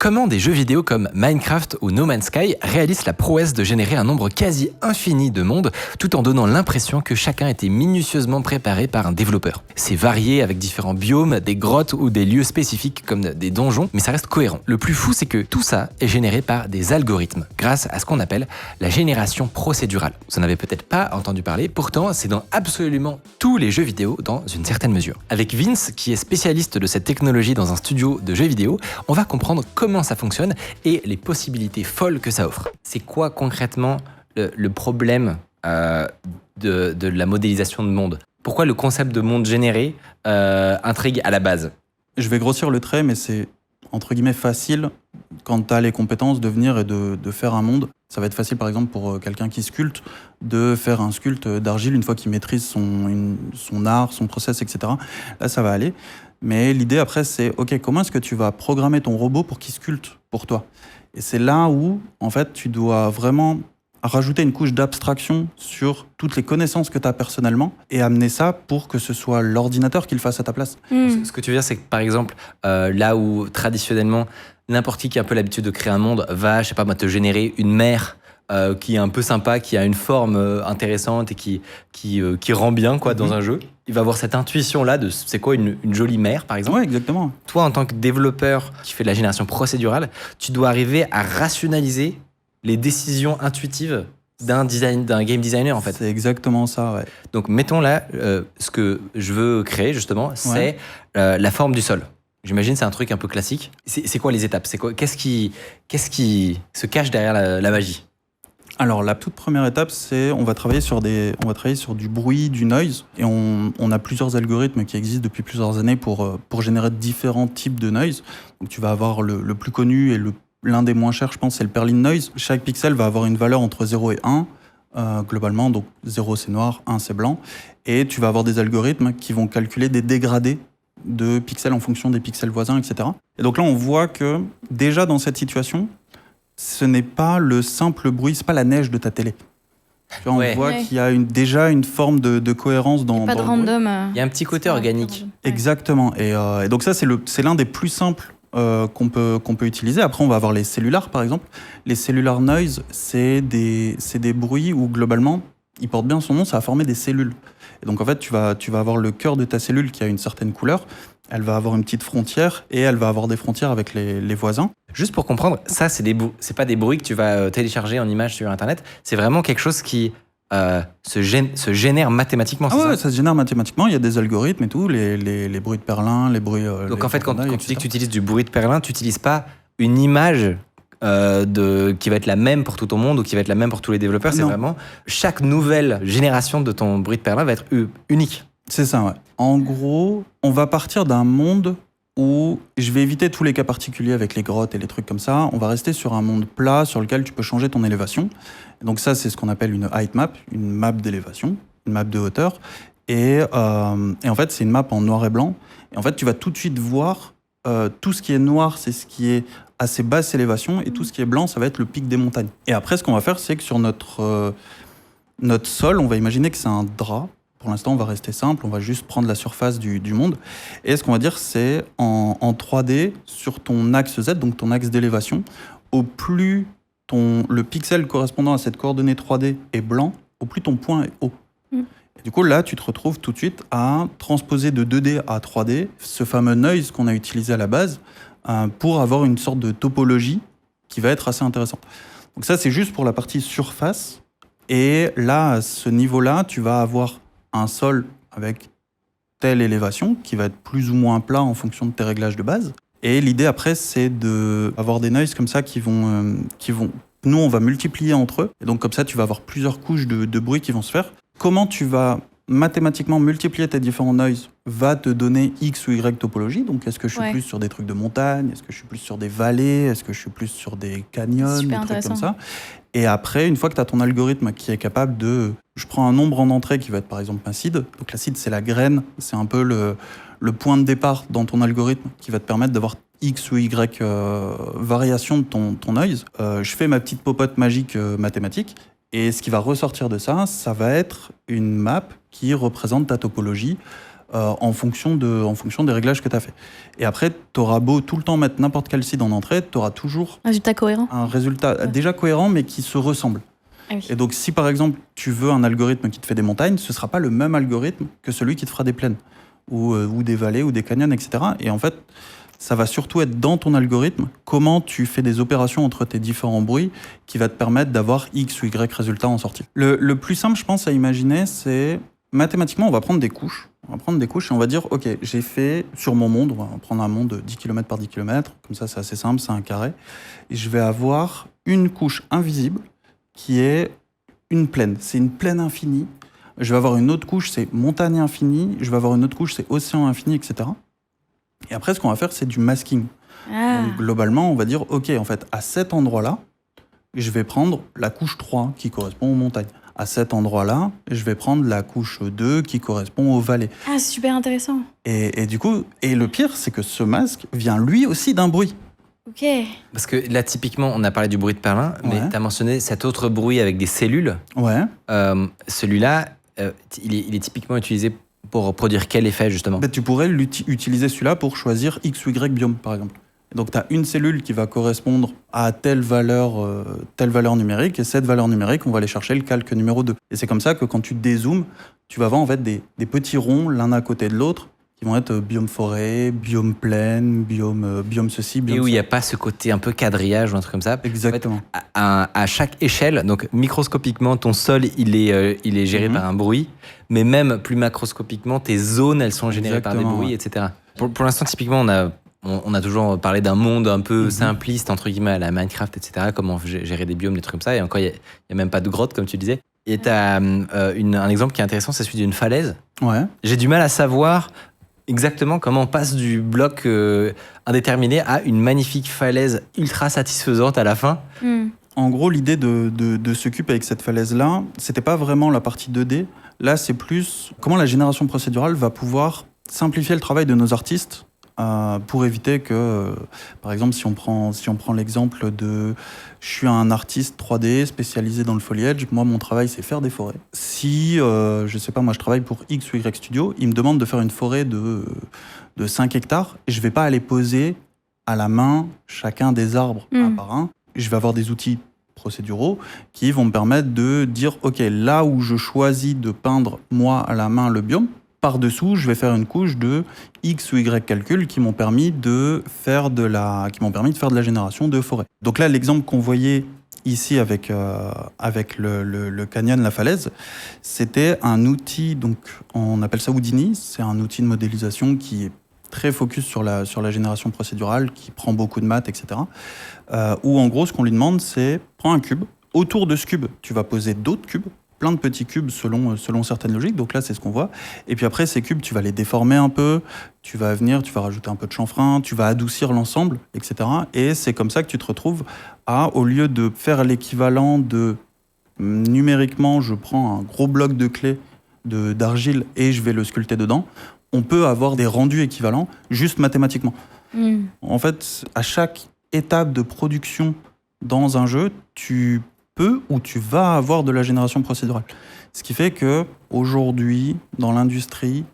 Comment des jeux vidéo comme Minecraft ou No Man's Sky réalisent la prouesse de générer un nombre quasi infini de mondes tout en donnant l'impression que chacun a été minutieusement préparé par un développeur. C'est varié avec différents biomes, des grottes ou des lieux spécifiques comme des donjons, mais ça reste cohérent. Le plus fou, c'est que tout ça est généré par des algorithmes, grâce à ce qu'on appelle la génération procédurale. Vous n'en avez peut-être pas entendu parler, pourtant c'est dans absolument tous les jeux vidéo dans une certaine mesure. Avec Vince, qui est spécialiste de cette technologie dans un studio de jeux vidéo, on va comprendre comment ça fonctionne et les possibilités folles que ça offre. C'est quoi concrètement le problème de la modélisation de monde ? Pourquoi le concept de monde généré intrigue à la base ? Je vais grossir le trait, mais c'est entre guillemets facile quand tu as les compétences de venir et de faire un monde. Ça va être facile par exemple pour quelqu'un qui sculpte de faire un sculpte d'argile une fois qu'il maîtrise son art, son process, etc. Là, ça va aller. Mais l'idée après, c'est OK, comment est-ce que tu vas programmer ton robot pour qu'il sculpte pour toi ? Et c'est là où, en fait, tu dois vraiment rajouter une couche d'abstraction sur toutes les connaissances que tu as personnellement et amener ça pour que ce soit l'ordinateur qui le fasse à ta place. Ce que tu veux dire, c'est que par exemple, là où traditionnellement, n'importe qui a un peu l'habitude de créer un monde va, je sais pas moi, te générer une mer qui est un peu sympa, qui a une forme intéressante et qui rend bien quoi, dans un jeu. Il va avoir cette intuition-là de c'est quoi une jolie mer, par exemple. Ouais, exactement. Toi, en tant que développeur qui fait de la génération procédurale, tu dois arriver à rationaliser les décisions intuitives d'un game designer, en fait. C'est exactement ça, ouais. Donc, mettons là, ce que je veux créer, justement, c'est la forme du sol. J'imagine c'est un truc un peu classique. C'est quoi les étapes ? C'est quoi, qu'est-ce qui se cache derrière la magie ? Alors la toute première étape, c'est on va travailler sur du bruit, du noise, et on a plusieurs algorithmes qui existent depuis plusieurs années pour générer différents types de noise. Donc tu vas avoir le plus connu et l'un des moins chers, je pense, c'est le Perlin Noise. Chaque pixel va avoir une valeur entre 0 et 1, globalement, donc 0 c'est noir, 1 c'est blanc, et tu vas avoir des algorithmes qui vont calculer des dégradés de pixels en fonction des pixels voisins, etc. Et donc là, on voit que déjà dans cette situation, ce n'est pas le simple bruit, c'est pas la neige de ta télé. Tu vois, on voit qu'il y a déjà une forme de cohérence dans. Pas de random. Il y a un petit côté organique. Exactement. Et donc ça, c'est l'un des plus simples qu'on peut utiliser. Après, on va avoir les cellulars, par exemple. Les cellular noise, c'est des bruits où globalement, ils portent bien son nom, ça va former des cellules. Et donc en fait, tu vas avoir le cœur de ta cellule qui a une certaine couleur. Elle va avoir une petite frontière et elle va avoir des frontières avec les voisins. Juste pour comprendre, ça, c'est pas des bruits que tu vas télécharger en image sur Internet. C'est vraiment quelque chose qui se génère mathématiquement. Ah ouais, ça se génère mathématiquement. Il y a des algorithmes et tout, les bruits de Perlin, les bruits. Donc en fait, quand tu dis que tu utilises du bruit de Perlin, tu n'utilises pas une image qui va être la même pour tout ton monde ou qui va être la même pour tous les développeurs. C'est vraiment chaque nouvelle génération de ton bruit de Perlin va être unique. C'est ça, ouais. En gros, on va partir d'un monde où je vais éviter tous les cas particuliers avec les grottes et les trucs comme ça. On va rester sur un monde plat sur lequel tu peux changer ton élévation. Et donc ça, c'est ce qu'on appelle une height map, une map d'élévation, une map de hauteur. Et en fait, c'est une map en noir et blanc. Et en fait, tu vas tout de suite voir tout ce qui est noir, c'est ce qui est assez basse élévation, et tout ce qui est blanc, ça va être le pic des montagnes. Et après, ce qu'on va faire, c'est que sur notre sol, on va imaginer que c'est un drap. Pour l'instant, on va rester simple, on va juste prendre la surface du monde. Et ce qu'on va dire, c'est en 3D, sur ton axe Z, donc ton axe d'élévation, au plus le pixel correspondant à cette coordonnée 3D est blanc, au plus ton point est haut. Et du coup, là, tu te retrouves tout de suite à transposer de 2D à 3D ce fameux noise qu'on a utilisé à la base pour avoir une sorte de topologie qui va être assez intéressante. Donc ça, c'est juste pour la partie surface. Et là, à ce niveau-là, tu vas avoir un sol avec telle élévation qui va être plus ou moins plat en fonction de tes réglages de base. Et l'idée après, c'est d'avoir des noises comme ça qui vont... Nous, on va multiplier entre eux. Et donc comme ça, tu vas avoir plusieurs couches de bruit qui vont se faire. Comment tu vas mathématiquement multiplier tes différents noises va te donner X ou Y topologie. Donc est-ce que je suis plus sur des trucs de montagne ? Est-ce que je suis plus sur des vallées ? Est-ce que je suis plus sur des canyons ? Des trucs comme ça. Et après, une fois que tu as ton algorithme qui est capable de... Je prends un nombre en entrée qui va être par exemple un seed. Donc la seed, c'est la graine. C'est un peu le point de départ dans ton algorithme qui va te permettre d'avoir X ou Y variation de ton noise. Je fais ma petite popote magique mathématique. Et ce qui va ressortir de ça, ça va être une map qui représente ta topologie en fonction des réglages que tu as fait. Et après, tu auras beau tout le temps mettre n'importe quel seed en entrée, tu auras toujours Résultat cohérent. un résultat déjà cohérent, mais qui se ressemble. Ah oui. Et donc, si par exemple, tu veux un algorithme qui te fait des montagnes, ce ne sera pas le même algorithme que celui qui te fera des plaines, ou des vallées, ou des canyons, etc. Et en fait, ça va surtout être dans ton algorithme, comment tu fais des opérations entre tes différents bruits qui va te permettre d'avoir X ou Y résultats en sortie. Le plus simple, je pense, à imaginer, c'est mathématiquement, on va prendre des couches. On va prendre des couches et on va dire, OK, j'ai fait sur mon monde, on va prendre un monde de 10 km par 10 km, comme ça c'est assez simple, c'est un carré, et je vais avoir une couche invisible qui est une plaine. C'est une plaine infinie. Je vais avoir une autre couche, c'est montagne infinie. Je vais avoir une autre couche, c'est océan infini, etc. Et après, ce qu'on va faire, c'est du masking. Ah. Donc, globalement, on va dire, OK, en fait, à cet endroit-là, je vais prendre la couche 3 qui correspond aux montagnes. À cet endroit-là, je vais prendre la couche 2 qui correspond aux vallées. Ah, c'est super intéressant. Et du coup, et le pire, c'est que ce masque vient lui aussi d'un bruit. Ok. Parce que là, typiquement, on a parlé du bruit de Perlin, mais Ouais. tu as mentionné cet autre bruit avec des cellules. Ouais. Celui-là, il est typiquement utilisé pour produire quel effet, justement? Ben, tu pourrais utiliser celui-là pour choisir X ou Y biome, par exemple. Et donc, tu as une cellule qui va correspondre à telle valeur numérique, et cette valeur numérique, on va aller chercher le calque numéro 2. Et c'est comme ça que quand tu dézoomes, tu vas avoir en fait des petits ronds l'un à côté de l'autre, qui vont être biome forêt, biome plaine, biome ceci, biome Et où il n'y ça. a pas ce côté un peu quadrillage ou un truc comme ça. Exactement. En fait, à chaque échelle, donc microscopiquement, ton sol, il est géré Mhm. par un bruit, mais même plus macroscopiquement, tes zones, elles sont générées par des Exactement, bruits, ouais. etc. Pour l'instant, typiquement, on a toujours parlé d'un monde un peu Mhm. simpliste, entre guillemets, à la Minecraft, etc. Comment gérer des biomes, des trucs comme ça. Et encore, il n'y a même pas de grotte, comme tu disais. Et tu as un exemple qui est intéressant, c'est celui d'une falaise. Ouais. J'ai du mal à savoir exactement comment on passe du bloc indéterminé à une magnifique falaise ultra satisfaisante à la fin. Hmm. En gros, l'idée de ce cube avec cette falaise-là, c'était pas vraiment la partie 2D. Là, c'est plus comment la génération procédurale va pouvoir simplifier le travail de nos artistes pour éviter que, par exemple, si on prend l'exemple de je suis un artiste 3D spécialisé dans le foliage, moi, mon travail, c'est faire des forêts. Si, je sais pas, moi, je travaille pour X ou Y Studio, ils me demandent de faire une forêt de 5 hectares, et je vais pas aller poser à la main chacun des arbres un par un. Je vais avoir des outils procéduraux qui vont me permettre de dire, OK, là où je choisis de peindre, moi, à la main, le biome, par-dessous, je vais faire une couche de X ou Y calculs qui m'ont permis de faire de la génération de forêt. Donc là, l'exemple qu'on voyait ici avec le canyon, la falaise, c'était un outil, donc on appelle ça Houdini, c'est un outil de modélisation qui est très focus sur la génération procédurale, qui prend beaucoup de maths, etc. Où en gros, ce qu'on lui demande, c'est prends un cube. Autour de ce cube, tu vas poser d'autres cubes, plein de petits cubes selon certaines logiques. Donc là, c'est ce qu'on voit. Et puis après, ces cubes, tu vas les déformer un peu, tu vas rajouter un peu de chanfrein, tu vas adoucir l'ensemble, etc. Et c'est comme ça que tu te retrouves au lieu de faire l'équivalent de numériquement, je prends un gros bloc de clé d'argile et je vais le sculpter dedans, on peut avoir des rendus équivalents juste mathématiquement. Hmm. En fait, à chaque étape de production dans un jeu, tu peux ou tu vas avoir de la génération procédurale. Ce qui fait que aujourd'hui, dans l'industrie,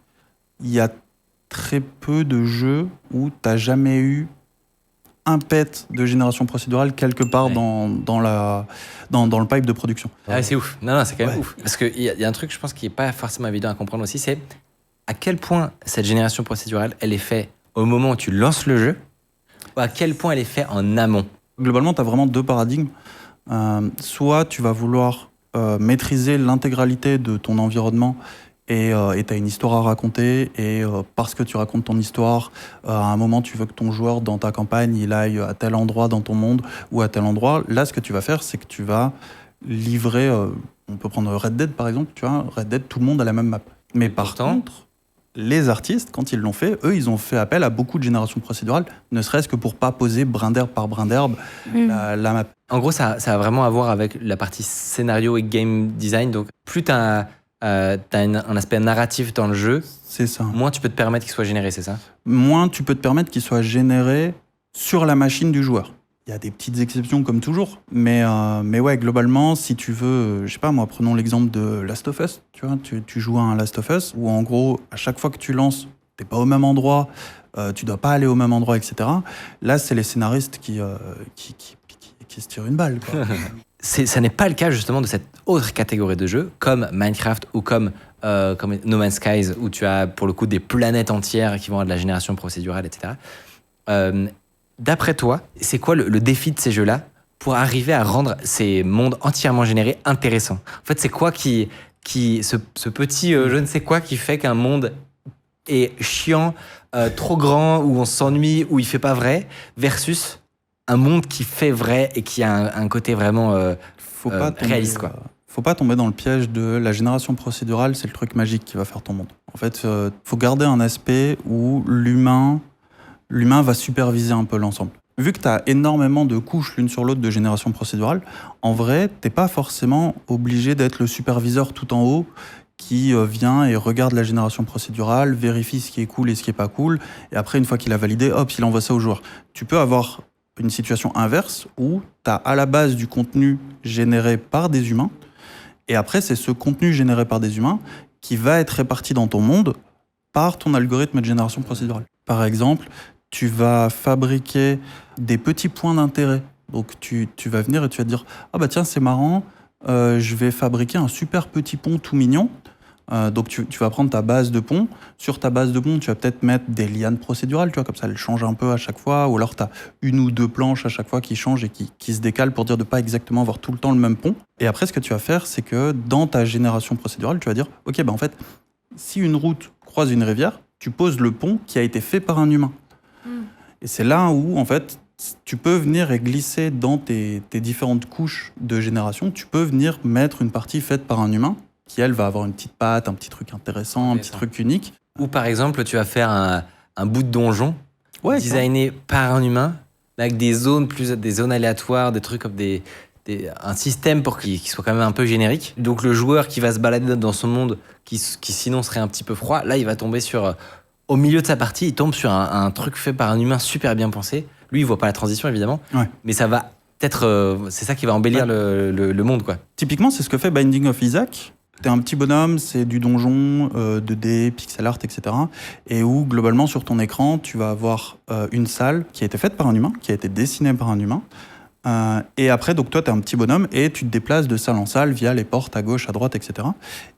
il y a très peu de jeux où tu n'as jamais eu un pet de génération procédurale quelque part Ouais. dans le pipe de production. Ah, c'est ouf. Non, c'est quand même Ouais. ouf. Parce qu'il y a un truc, je pense, qui n'est pas forcément évident à comprendre aussi, c'est à quel point cette génération procédurale, elle est faite au moment où tu lances le jeu, ou à quel point elle est faite en amont. Globalement, tu as vraiment deux paradigmes. Soit tu vas vouloir maîtriser l'intégralité de ton environnement et tu as une histoire à raconter et parce que tu racontes ton histoire, à un moment tu veux que ton joueur dans ta campagne il aille à tel endroit dans ton monde ou à tel endroit. Là, ce que tu vas faire, c'est que tu vas livrer, on peut prendre Red Dead par exemple, tu vois, Red Dead, tout le monde a la même map. Mais par Pourtant, contre, les artistes, quand ils l'ont fait, eux, ils ont fait appel à beaucoup de générations procédurales, ne serait-ce que pour pas poser brin d'herbe par brin d'herbe la map. en gros, ça a vraiment à voir avec la partie scénario et game design. Donc, plus tu as un aspect narratif dans le jeu, C'est ça. moins tu peux te permettre qu'il soit généré, c'est ça? Moins tu peux te permettre qu'il soit généré sur la machine du joueur. Il y a des petites exceptions comme toujours, mais ouais, globalement, si tu veux, je sais pas moi, prenons l'exemple de Last of Us, tu vois, tu joues à un Last of Us où en gros, à chaque fois que tu lances, t'es pas au même endroit, tu dois pas aller au même endroit, etc. Là, c'est les scénaristes qui se tirent une balle, quoi. Ça n'est pas le cas justement de cette autre catégorie de jeux, comme Minecraft ou comme No Man's Skies, où tu as pour le coup des planètes entières qui vont avoir de la génération procédurale, etc. D'après toi, c'est quoi le défi de ces jeux-là pour arriver à rendre ces mondes entièrement générés intéressants? En fait, c'est quoi ce petit je ne sais quoi qui fait qu'un monde est chiant, trop grand, où on s'ennuie, où il fait pas vrai, versus un monde qui fait vrai et qui a un côté vraiment réaliste, quoi. Faut pas tomber dans le piège de la génération procédurale, c'est le truc magique qui va faire ton monde. En fait, faut garder un aspect où l'humain va superviser un peu l'ensemble. Vu que tu as énormément de couches l'une sur l'autre de génération procédurale, en vrai, t'es pas forcément obligé d'être le superviseur tout en haut qui vient et regarde la génération procédurale, vérifie ce qui est cool et ce qui est pas cool, et après, une fois qu'il a validé, hop, il envoie ça aux joueurs. Tu peux avoir une situation inverse où tu as à la base du contenu généré par des humains, et après, c'est ce contenu généré par des humains qui va être réparti dans ton monde par ton algorithme de génération procédurale. Par exemple, tu vas fabriquer des petits points d'intérêt. Donc tu vas venir et tu vas te dire « Ah bah tiens, c'est marrant, je vais fabriquer un super petit pont tout mignon. » Donc tu vas prendre ta base de pont. Sur ta base de pont, tu vas peut-être mettre des lianes procédurales, tu vois, comme ça elles changent un peu à chaque fois. Ou alors tu as une ou deux planches à chaque fois qui changent et qui se décalent pour dire de pas exactement avoir tout le temps le même pont. Et après, ce que tu vas faire, c'est que dans ta génération procédurale, tu vas dire « Ok, bah en fait, si une route croise une rivière, tu poses le pont qui a été fait par un humain. » Et c'est là où, en fait, tu peux venir et glisser dans tes différentes couches de génération, tu peux venir mettre une partie faite par un humain qui, elle, va avoir une petite patte, un petit truc intéressant, un petit truc unique. Ou par exemple, tu vas faire un bout de donjon designé par un humain, avec des zones aléatoires, des trucs comme un système pour qu'il soit quand même un peu générique. Donc le joueur qui va se balader dans son monde, qui sinon serait un petit peu froid, là, il va tomber sur... Au milieu de sa partie, il tombe sur un truc fait par un humain super bien pensé. Lui, il voit pas la transition, évidemment. Ouais. Mais ça va peut-être... c'est ça qui va embellir le monde, quoi. Typiquement, c'est ce que fait Binding of Isaac. T'es un petit bonhomme, c'est du donjon, 2D, pixel art, etc. Et où, globalement, sur ton écran, tu vas avoir une salle qui a été faite par un humain, qui a été dessinée par un humain. Et après, donc toi, tu es un petit bonhomme et tu te déplaces de salle en salle via les portes à gauche, à droite, etc.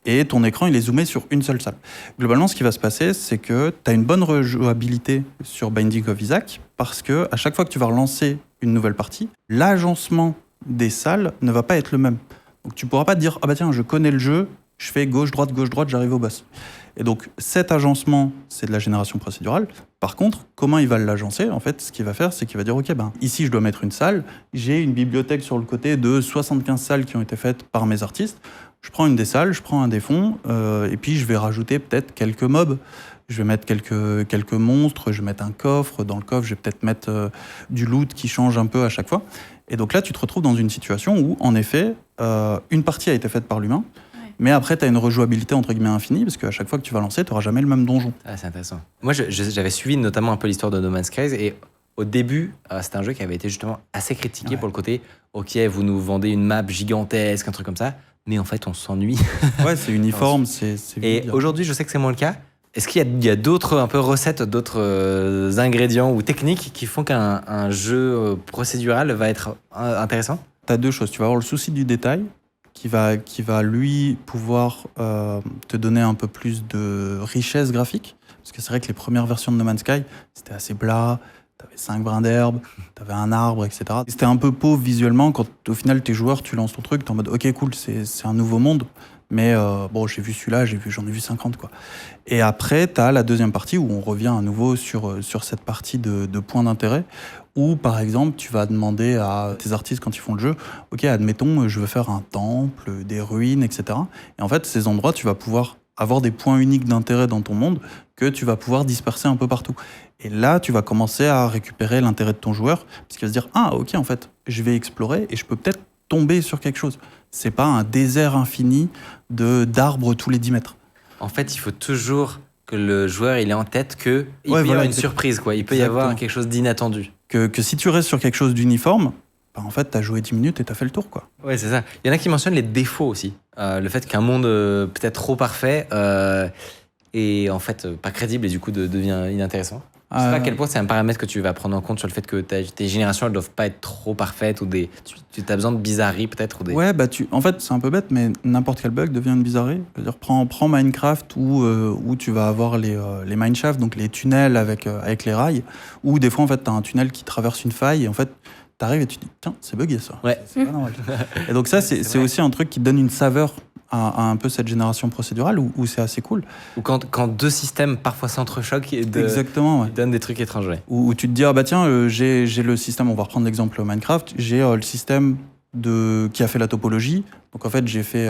Et ton écran, il est zoomé sur une seule salle. Globalement, ce qui va se passer, c'est que tu as une bonne rejouabilité sur Binding of Isaac parce que à chaque fois que tu vas relancer une nouvelle partie, l'agencement des salles ne va pas être le même. Donc tu pourras pas te dire « Ah bah tiens, je connais le jeu, je fais gauche, droite, j'arrive au boss ». Et donc, cet agencement, c'est de la génération procédurale. Par contre, comment il va l'agencer? En fait, ce qu'il va faire, c'est qu'il va dire, OK, ici, je dois mettre une salle. J'ai une bibliothèque sur le côté de 75 salles qui ont été faites par mes artistes. Je prends une des salles, je prends un des fonds, et puis je vais rajouter peut-être quelques mobs. Je vais mettre quelques monstres, je vais mettre un coffre. Dans le coffre, je vais peut-être mettre du loot qui change un peu à chaque fois. Et donc là, tu te retrouves dans une situation où, en effet, une partie a été faite par l'humain. Mais après, tu as une rejouabilité entre guillemets infinie, parce qu'à chaque fois que tu vas lancer, tu n'auras jamais le même donjon. Ah, c'est intéressant. Moi, j'avais suivi notamment un peu l'histoire de No Man's Skies, et au début, c'était un jeu qui avait été justement assez critiqué pour le côté « Ok, vous nous vendez une map gigantesque, un truc comme ça, mais en fait, on s'ennuie. » Ouais, c'est uniforme, c'est Et aujourd'hui, je sais que c'est moins le cas. Est-ce qu'il y a d'autres un peu recettes, d'autres ingrédients ou techniques qui font qu'un jeu procédural va être intéressant? Tu as deux choses. Tu vas avoir le souci du détail, qui va lui pouvoir te donner un peu plus de richesse graphique. Parce que c'est vrai que les premières versions de No Man's Sky, c'était assez plat, t'avais 5 brins d'herbe, t'avais un arbre, etc. C'était un peu pauvre visuellement quand au final t'es joueur, tu lances ton truc, t'es en mode ok cool, c'est un nouveau monde, mais bon j'ai vu celui-là, j'en ai vu 50 quoi. Et après t'as la deuxième partie où on revient à nouveau sur cette partie de points d'intérêt, où par exemple tu vas demander à tes artistes quand ils font le jeu, ok admettons je veux faire un temple, des ruines, etc. Et en fait ces endroits tu vas pouvoir avoir des points uniques d'intérêt dans ton monde que tu vas pouvoir disperser un peu partout. Et là, tu vas commencer à récupérer l'intérêt de ton joueur, parce qu'il va se dire « Ah, ok, en fait, je vais explorer et je peux peut-être tomber sur quelque chose. » C'est pas un désert infini d'arbres tous les 10 mètres. En fait, il faut toujours que le joueur il ait en tête qu'il peut y avoir une surprise, quoi. Il peut y avoir quelque chose d'inattendu. que si tu restes sur quelque chose d'uniforme, bah, en fait, t'as joué 10 minutes et t'as fait le tour, quoi. Ouais, c'est ça. Il y en a qui mentionnent les défauts aussi. Le fait qu'un monde peut-être trop parfait est en fait pas crédible et du coup devient inintéressant. Je sais pas à quel point c'est un paramètre que tu vas prendre en compte sur le fait que tes générations elles doivent pas être trop parfaites ou tu as besoin de bizarreries peut-être ou des... Ouais, bah en fait, c'est un peu bête, mais n'importe quel bug devient une bizarrerie. Je veux dire, prends Minecraft où tu vas avoir les mineshafts, donc les tunnels avec les rails, où des fois, en fait, t'as un tunnel qui traverse une faille et en fait, t'arrives et tu te dis, tiens, c'est bugué ça. Ouais. C'est pas normal. Et donc ça, c'est aussi un truc qui donne une saveur à un peu cette génération procédurale où c'est assez cool. Ou quand deux systèmes parfois s'entrechoquent et Exactement, ouais. ils donnent des trucs étranges. Ouais. Où tu te dis, ah bah tiens, j'ai le système, on va reprendre l'exemple Minecraft, j'ai le système qui a fait la topologie. Donc en fait, j'ai fait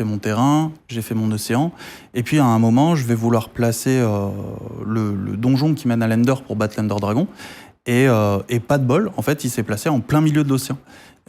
mon terrain, j'ai fait mon océan, et puis à un moment, je vais vouloir placer le donjon qui mène à l'Ender pour battre l'Ender Dragon, et pas de bol, en fait, il s'est placé en plein milieu de l'océan.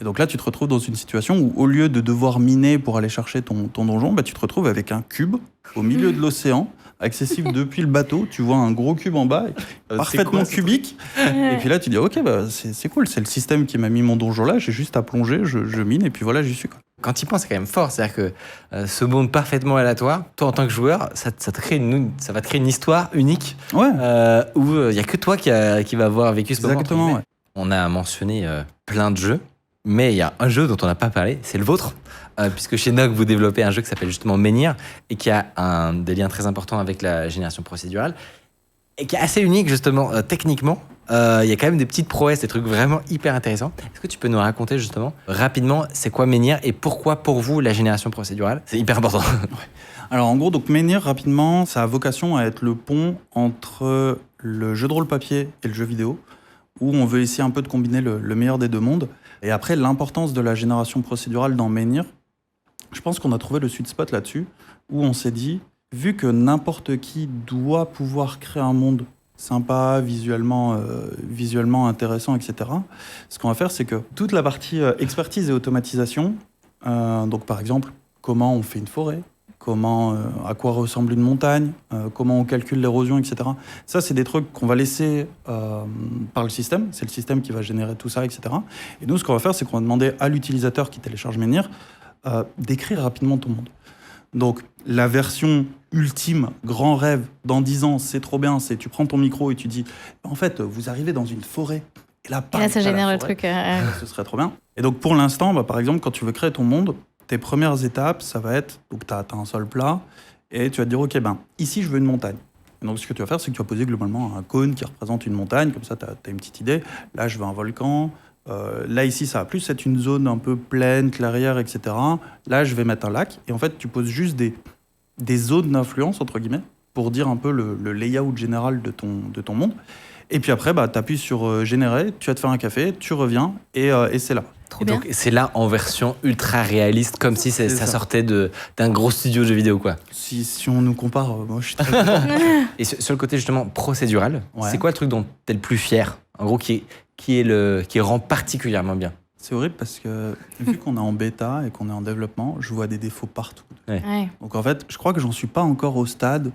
Et donc là, tu te retrouves dans une situation où, au lieu de devoir miner pour aller chercher ton donjon, bah, tu te retrouves avec un cube au milieu de l'océan, accessible depuis le bateau. Tu vois un gros cube en bas, parfaitement cubique. Et puis là, tu dis, ok, bah, c'est cool, c'est le système qui m'a mis mon donjon là, j'ai juste à plonger, je mine, et puis voilà, j'y suis, quoi. Quand tu y penses, c'est quand même fort. C'est-à-dire que ce monde parfaitement aléatoire, toi, en tant que joueur, ça va te créer une histoire unique Ouais. où il n'y a que toi qui va avoir vécu ce moment. Exactement, ouais. On a mentionné plein de jeux, mais il y a un jeu dont on n'a pas parlé, c'est le vôtre. Puisque chez Nog, vous développez un jeu qui s'appelle justement Menhir et qui a des liens très importants avec la génération procédurale et qui est assez unique justement techniquement. Il y a quand même des petites prouesses, des trucs vraiment hyper intéressants. Est-ce que tu peux nous raconter justement rapidement c'est quoi Menhir et pourquoi pour vous la génération procédurale? C'est hyper important. Alors en gros, donc Menhir, rapidement, ça a vocation à être le pont entre le jeu de rôle papier et le jeu vidéo, où on veut essayer un peu de combiner le meilleur des deux mondes. Et après, l'importance de la génération procédurale dans Menhir, je pense qu'on a trouvé le sweet spot là-dessus, où on s'est dit, vu que n'importe qui doit pouvoir créer un monde sympa, visuellement intéressant, etc., ce qu'on va faire, c'est que toute la partie expertise et automatisation, donc par exemple, comment on fait une forêt, à quoi ressemble une montagne, comment on calcule l'érosion, etc. Ça, c'est des trucs qu'on va laisser par le système. C'est le système qui va générer tout ça, etc. Et nous, ce qu'on va faire, c'est qu'on va demander à l'utilisateur qui télécharge Menhir d'écrire rapidement ton monde. Donc, la version ultime, grand rêve, dans 10 ans, c'est trop bien, c'est tu prends ton micro et tu dis, en fait, vous arrivez dans une forêt, et là, ça génère le truc. Ce serait trop bien. Et donc, pour l'instant, bah, par exemple, quand tu veux créer ton monde, tes premières étapes, ça va être, donc tu as un sol plat, et tu vas te dire, ok, ici, je veux une montagne. Et donc, ce que tu vas faire, c'est que tu vas poser globalement un cône qui représente une montagne, comme ça, tu as une petite idée. Là, je veux un volcan. Là, ici, ça va plus être une zone un peu pleine, clairière, etc. Là, je vais mettre un lac. Et en fait, tu poses juste des zones d'influence, entre guillemets, pour dire un peu le layout général de ton monde. Et puis après, tu appuies sur générer, tu vas te faire un café, tu reviens, et c'est là. Et donc, c'est là en version ultra réaliste, comme si ça sortait d'un gros studio de jeux vidéo, quoi. Si on nous compare, moi, je suis très content. Et sur le côté, justement, procédural, ouais. C'est quoi le truc dont tu es le plus fier? En gros, qui rend particulièrement bien? C'est horrible parce que, vu qu'on est en bêta et qu'on est en développement, je vois des défauts partout. Ouais. Donc, en fait, je crois que j'en suis pas encore au stade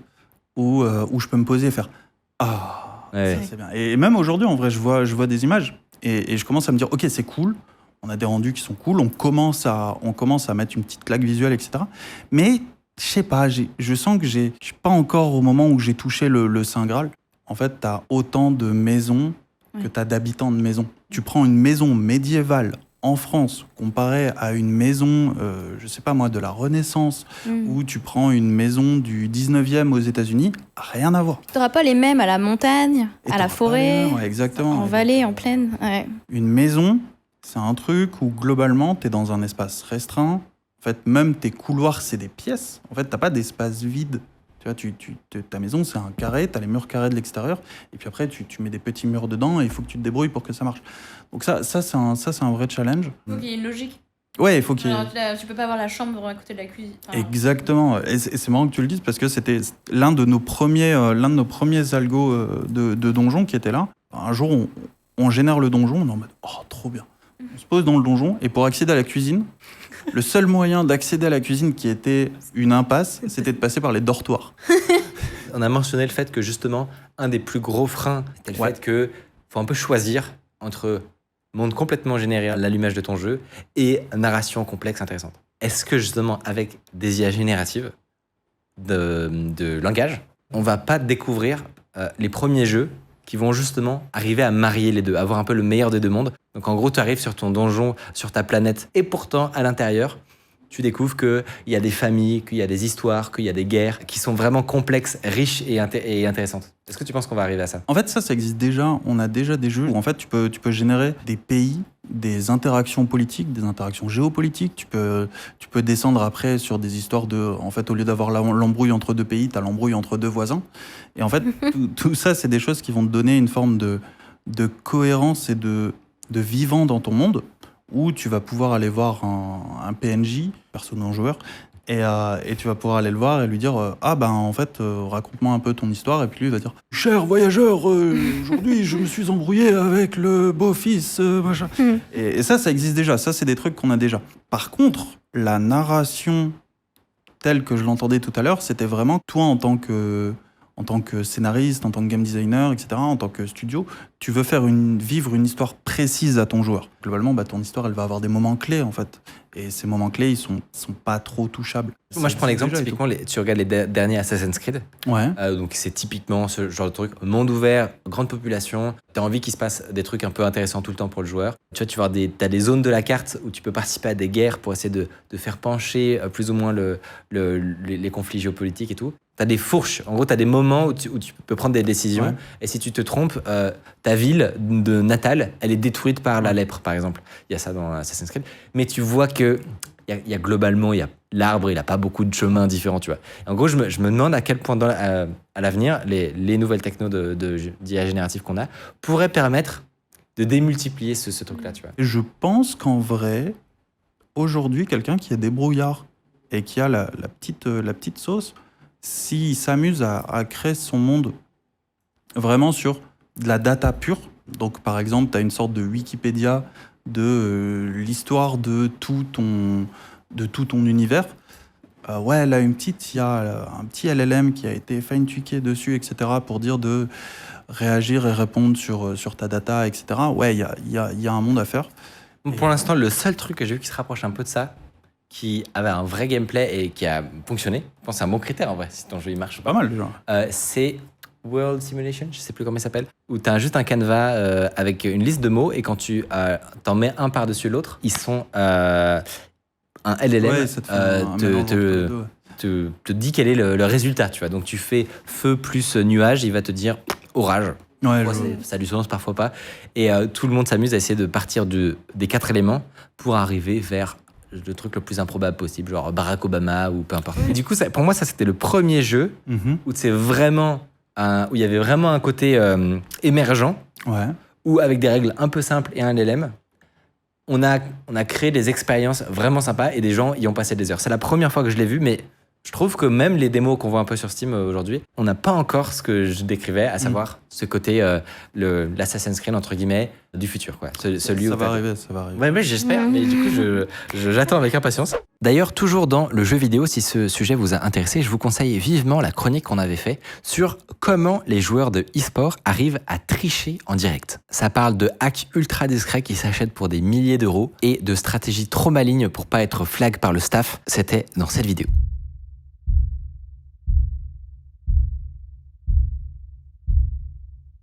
où je peux me poser et faire « Ah, ouais. Ça, c'est bien ». Et même aujourd'hui, en vrai, je vois des images et je commence à me dire « Ok, c'est cool ». On a des rendus qui sont cool, on commence à mettre une petite claque visuelle, etc. Mais, je sais pas, je sens que je suis pas encore au moment où j'ai touché le Saint Graal. En fait, tu as autant de maisons que tu as d'habitants de maisons. Tu prends une maison médiévale en France comparée à une maison, je sais pas moi, de la Renaissance, ou tu prends une maison du 19e aux États-Unis, rien à voir. Tu n'auras pas les mêmes à la montagne, à la forêt, exactement, en vallée, en plaine. Ouais. Une maison, c'est un truc où globalement, tu es dans un espace restreint. En fait, même tes couloirs, c'est des pièces. En fait, tu n'as pas d'espace vide. Tu vois, ta maison, c'est un carré, tu as les murs carrés de l'extérieur, et puis après, tu mets des petits murs dedans, et il faut que tu te débrouilles pour que ça marche. Donc ça c'est un vrai challenge. Il faut qu'il y ait une logique. Ouais, il faut qu'il y ait... Alors, tu peux pas avoir la chambre à côté de la cuisine. Enfin... Exactement. Et c'est marrant que tu le dises, parce que c'était l'un de nos premiers algos de donjon qui était là. Un jour, on génère le donjon, on est en mode « Oh, trop bien !» On se pose dans le donjon, et pour accéder à la cuisine, le seul moyen d'accéder à la cuisine qui était une impasse, c'était de passer par les dortoirs. On a mentionné le fait que justement, un des plus gros freins, c'était le fait qu'il faut un peu choisir entre monde complètement généré à l'allumage de ton jeu et narration complexe intéressante. Est-ce que justement avec des IA génératives de langage, on va pas découvrir les premiers jeux qui vont justement arriver à marier les deux, avoir un peu le meilleur des deux mondes. Donc en gros, tu arrives sur ton donjon, sur ta planète, et pourtant à l'intérieur, tu découvres qu'il y a des familles, qu'il y a des histoires, qu'il y a des guerres qui sont vraiment complexes, riches et intéressantes. Est-ce que tu penses qu'on va arriver à ça ? En fait, ça existe déjà. On a déjà des jeux où en fait, tu peux générer des pays, des interactions politiques, des interactions géopolitiques. Tu peux descendre après sur des histoires de... En fait, au lieu d'avoir l'embrouille entre deux pays, tu as l'embrouille entre deux voisins. Et en fait, tout ça, c'est des choses qui vont te donner une forme de cohérence et de vivant dans ton monde, où tu vas pouvoir aller voir un PNJ, perso non joueur, et tu vas pouvoir aller le voir et lui dire en fait, raconte-moi un peu ton histoire. Et puis lui, il va dire « Cher voyageur, aujourd'hui, je me suis embrouillé avec le beau-fils, machin. » Et ça existe déjà. Ça, c'est des trucs qu'on a déjà. Par contre, la narration telle que je l'entendais tout à l'heure, c'était vraiment toi en tant que scénariste, en tant que game designer, etc., en tant que studio, tu veux vivre une histoire précise à ton joueur. Globalement, ton histoire, elle va avoir des moments clés, en fait. Et ces moments clés, ils sont pas trop touchables. Moi, je prends l'exemple, typiquement, tu regardes les derniers Assassin's Creed. Ouais. Donc, c'est typiquement ce genre de truc. Monde ouvert, grande population. Tu as envie qu'il se passe des trucs un peu intéressants tout le temps pour le joueur. Tu vois, t'as des zones de la carte où tu peux participer à des guerres pour essayer de faire pencher plus ou moins les conflits géopolitiques et tout. T'as des fourches. En gros, t'as des moments où tu peux prendre des décisions. Ouais. Et si tu te trompes, ta ville de Natal, elle est détruite par la lèpre, par exemple. Il y a ça dans Assassin's Creed. Mais tu vois que il y a globalement, l'arbre, il a pas beaucoup de chemins différents, tu vois. Et en gros, je me demande à quel point à l'avenir, les nouvelles technos d'IA générative qu'on a pourraient permettre de démultiplier ce truc-là, tu vois. Je pense qu'en vrai, aujourd'hui, quelqu'un qui est débrouillard et qui a la petite sauce, s'il s'amuse à créer son monde vraiment sur de la data pure, donc par exemple, tu as une sorte de Wikipédia de l'histoire de tout ton univers, il y a un petit LLM qui a été fine-tuné dessus, etc., pour dire de réagir et répondre sur ta data, etc. Ouais, il y a un monde à faire. Pour l'instant, le seul truc que j'ai vu qui se rapproche un peu de ça, qui avait un vrai gameplay et qui a fonctionné, je pense que c'est un bon critère en vrai, si ton jeu il marche pas mal déjà. C'est World Simulation, je sais plus comment il s'appelle, où tu as juste un canevas avec une liste de mots et quand tu t'en mets un par-dessus l'autre, ils sont un LLM te dit quel est le résultat, tu vois. Donc tu fais feu plus nuage, il va te dire orage. Ouais, ça a du sens, parfois pas. Et tout le monde s'amuse à essayer de partir des 4 éléments pour arriver vers le truc le plus improbable possible, genre Barack Obama ou peu importe. Et du coup, pour moi, ça c'était le premier jeu où c'est vraiment où il y avait vraiment un côté émergent, où avec des règles un peu simples et un LLM, on a créé des expériences vraiment sympas et des gens y ont passé des heures. C'est la première fois que je l'ai vu, mais je trouve que même les démos qu'on voit un peu sur Steam aujourd'hui, on n'a pas encore ce que je décrivais, à savoir ce côté l'Assassin's Creed entre guillemets du futur, quoi. Celui ça va arriver. Ouais, mais j'espère. Mais du coup, j'attends avec impatience. D'ailleurs, toujours dans le jeu vidéo, si ce sujet vous a intéressé, je vous conseille vivement la chronique qu'on avait fait sur comment les joueurs de e-sport arrivent à tricher en direct. Ça parle de hacks ultra discrets qui s'achètent pour des milliers d'euros et de stratégies trop malignes pour pas être flag par le staff. C'était dans cette vidéo.